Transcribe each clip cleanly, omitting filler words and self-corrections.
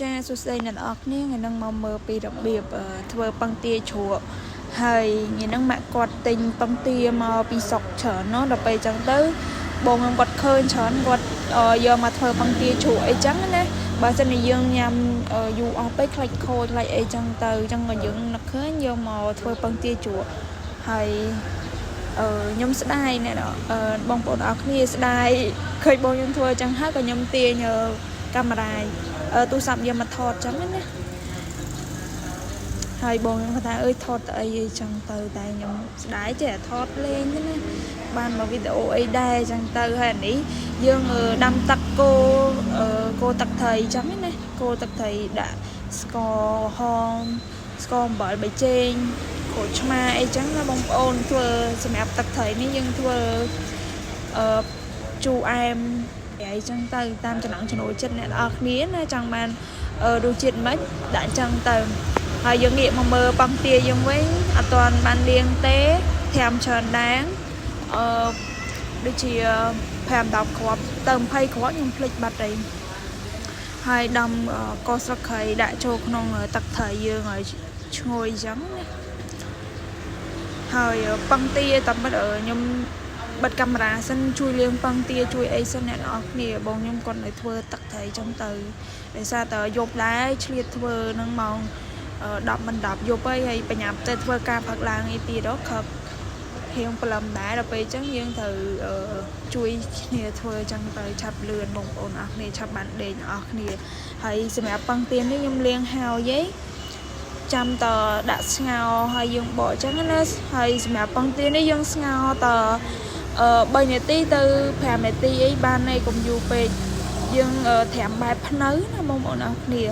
ចាសួស្តីអ្នកនរគ្នាថ្ងៃនឹងមកមើលពីរបៀបធ្វើពងទាជ្រក់ហើយថ្ងៃនឹងម៉ាក់គាត់ទិញពងទាមកពីស្រុកច្រើនเนาะដល់ពេលអញ្ចឹងទៅបងខ្ញុំគាត់ឃើញច្រើនគាត់យកមកធ្វើពងទាជ្រក់អីចឹងណាបើសិនជាយើងញ៉ាំយូរអស់ពេកខ្លាច់ខូចខ្លាច់អីចឹងទៅអញ្ចឹងក៏យើងនឹកឃើញយកមកធ្វើពងទាជ្រក់ហើយខ្ញុំស្ដាយអ្នកបងប្អូនអរគ្នាស្ដាយឃើញបងខ្ញុំធ្វើអញ្ចឹងហើយក៏ខ្ញុំទាញកាមេរ៉ាទូរស័ព្ទយកមកថតចឹងណាហើយបងខ្ញុំគាត់ថាអើយថតអីចឹងទៅតែខ្ញុំស្ដាយចេះថតលេងណាបានមកវីដេអូអីដែរចឹងទៅហើយនេះយើងដាំទឹកគោទឹកត្រីចឹងណាគោទឹកត្រីដាក់ស្ករហមស្ករអំបិលប៊ីចេងក្រូចឆ្មាអីចឹងណាបងប្អូនធ្វើសម្រាប់ទឹកត្រីនេះយើងធ្វើជូរអែមអីចឹងទៅតាមចំណង់ចំណូលចិត្តអ្នកនរគ្នាណាចង់បានរសជាតិម៉េចដាក់ចឹងទៅហើយយើងងាកមកមើលពងទាយើងវិញអត់ទាន់បានលាងទេត្រាំច្រើនដែរដូចជា5-10គ្រាប់ទៅ20គ្រាប់ខ្ញុំភ្លេចបាត់អីហើយដំកស្លឹកគ្រៃដាក់ចូលក្នុងទឹកត្រីយើងឲ្យឈ្ងុយចឹងណាហើយពងទាតាមពិតខ្ញុំបិទកាមេរ៉ាសិនជួយលាងពងទាជួយអីសិនអ្នកនរគ្នាបងខ្ញុំគាត់នៅធ្វើទឹកត្រីចឹងទៅដោយសារតែយប់ដែរឆ្លៀតធ្វើនឹងម៉ោង10មិន10យប់ហើយបញ្ញាប់ទៅធ្វើការផឹកឡើងអីទៀតដល់ខឹកហៀងព្រលឹមដែរដល់ពេលចឹងយើងត្រូវជួយគ្នាធ្វើចឹងទៅឆាប់លឿនបងប្អូនអរគ្នាឆាប់បានដេកអរគ្នាហើយសម្រាប់ពងទានេះខ្ញុំលាងហើយចាំតដាក់ស្ងោរហើយយើងបកចឹងណាហើយសម្រាប់ពងទានេះយើងស្ងោរត3នាទីទៅ5នាទីអីបានហើយកុំយូរពេកយើងត្រាំបែបភ្នៅណាបងប្អូនអរគ្នា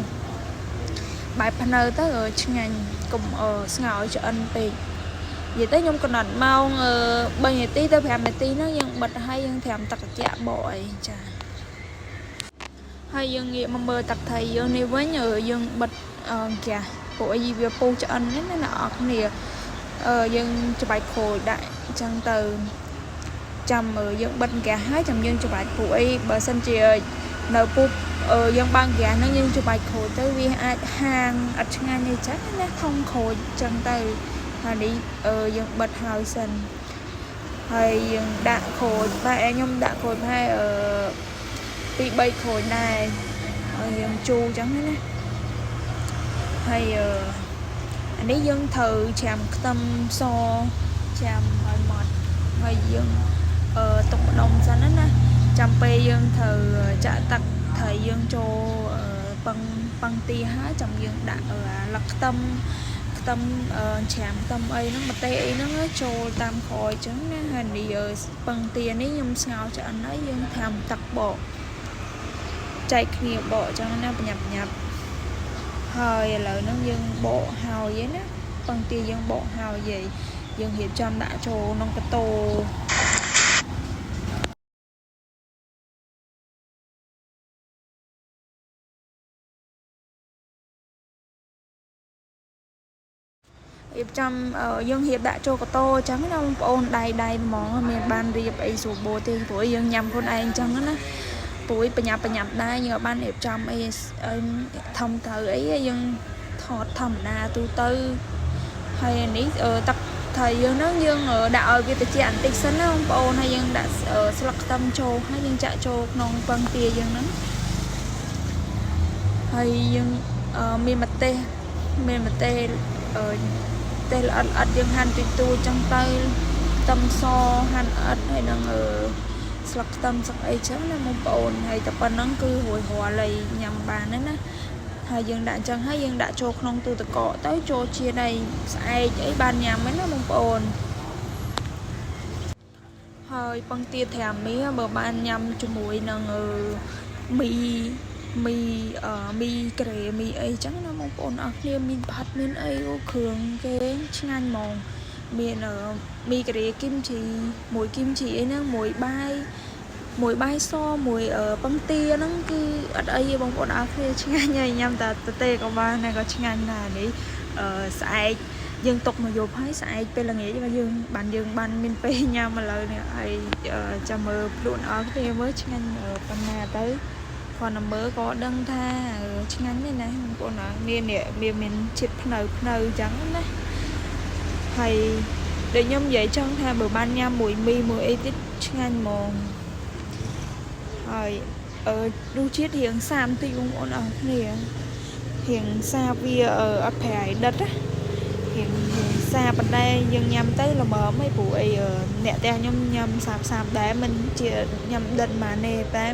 បែបភ្នៅទៅឆ្ងាញ់កុំស្ងោរឲ្យឆ្អិនពេកនិយាយទៅខ្ញុំកំណត់ម៉ោង3នាទីទៅ5នាទីហ្នឹងយើងបិទហើយយើងត្រាំទឹកត្រជាក់បកអីចាហើយយើងងាកមកមើលទឹកត្រីយើងនេះវិញយើងបិទចាពួកអីវាពុះឆ្អិនហ្នឹងណាអរគ្នាយើងច្បាយក្រូចដាក់អញ្ចឹងទៅចាំយើងបិទហ្គាសហើយចាំយើងច្បាយពួកអីបើសិនជានៅពុះយើងបើកហ្គាសហ្នឹងយើងច្បាយក្រូចទៅវាអាចហាងអត់ឆ្ងាញ់ទេចឹងណាធំក្រូចចឹងទៅហើយនេះយើងបិទហើយសិនហើយយើងដាក់ក្រូចបែរខ្ញុំដាក់ក្រូចបែរ2-3ក្រូចដែរហើយយើងជូរចឹងណាហើយអានេះយើងត្រូវច្រាំខ្ទឹមសច្រាំឲ្យម៉ត់ហើយយើងទុកម្ដុំសិនណាចាំពេលយើងត្រូវចាក់ទឹកត្រីយើងចូលពងទាហើយចាំយើងដាក់លឹកខ្ទឹមច្រាំខ្ទឹមអីហ្នឹងម្ទេសអីហ្នឹងចូលតាមក្រោយចឹងណាហើយនេះពងទានេះខ្ញុំស្ងោរឆ្អិនហើយយើងត្រាំទឹកបកចែកគ្នាបកចឹងណាប្រញាប់ហើយឥឡូវហ្នឹងយើងបកហើយណាពងទាយើងបកហើយយើងរៀបចំដាក់ចូលក្នុងកតោរៀបចំយើងរៀបដាក់ចូលកតោអញ្ចឹងណាបងប្អូនដៃហ្មងមានបានរៀបអីស្រួលបួទេព្រោះយើងញ៉ាំខ្លួនឯងអញ្ចឹងណាព្រួយប្រញាប់ដែរយើងអត់បានរៀបចំអីធំទៅអីយើងថតធម្មតាទូទៅហើយនេះទឹកត្រីយើងហ្នឹងយើងដាក់ឲ្យវាត្រជាក់បន្តិចសិនណាបងប្អូនហើយយើងដាក់ស្លឹកខ្ទឹមចូលហើយយើងចាក់ចូលក្នុងពងទាយើងហ្នឹងហើយយើងមានម្ទេសទេល្អិតយើងហាន់ទូចចឹងទៅខ្ទឹមសហាន់ល្អិតហើយនឹងស្លឹកខ្ទឹមស្លឹកអីចឹងណាបងប្អូនហើយតែប៉ុណ្្នឹងគឺរួចរាល់ហើយញ៉ាំបានហើយណាហើយយើងដាក់ចឹងហើយយើងដាក់ចូលក្នុងទូទឹកកកទៅចូលជាតិអីស្អែកអីបានញ៉ាំហ្នឹងណាបងប្អូនហើយពងទាត្រាំនេះបើបានញ៉ាំជាមួយនឹងមីក្រេមីអីចឹងណាបងប្អូនអរគ្នាមីផាត់មានអីគ្រឿងគេឆ្ងាញ់ហ្មងមានមីក្រេគីមជីមួយគីមជីអីហ្នឹងមួយបាយសមួយពងទាហ្នឹងគឺអត់អីទេបងប្អូនអរគ្នាឆ្ងាញ់ហើយញ៉ាំតែទេក៏បានដែរក៏ឆ្ងាញ់ដែរនេះស្អែកយើងទុកមកយប់ហើយស្អែកពេលល្ងាចយើងបានមានពេលញ៉ាំឥឡូវនេះហើយចាំមើលខ្លួនអរគ្នាមើលឆ្ងាញ់ប៉ុណ្ណាទៅ còn là mơ có đăng tha ở ngắn như này mình cô nói nên nè mình chụp nâu trắng đấy hay để nhóm vậy chân tha bữa ban nha mùi mi mùi edit ngắn mòn rồi ở đu chiết hiện sam thì cũng ổn ở nè hiện xa vì ở phải đất á hiện xa bên đây nhưng nhằm tới là mở mấy buổi nẹt đeo nhâm sạp đá mình chỉ nhằm định mà nè ta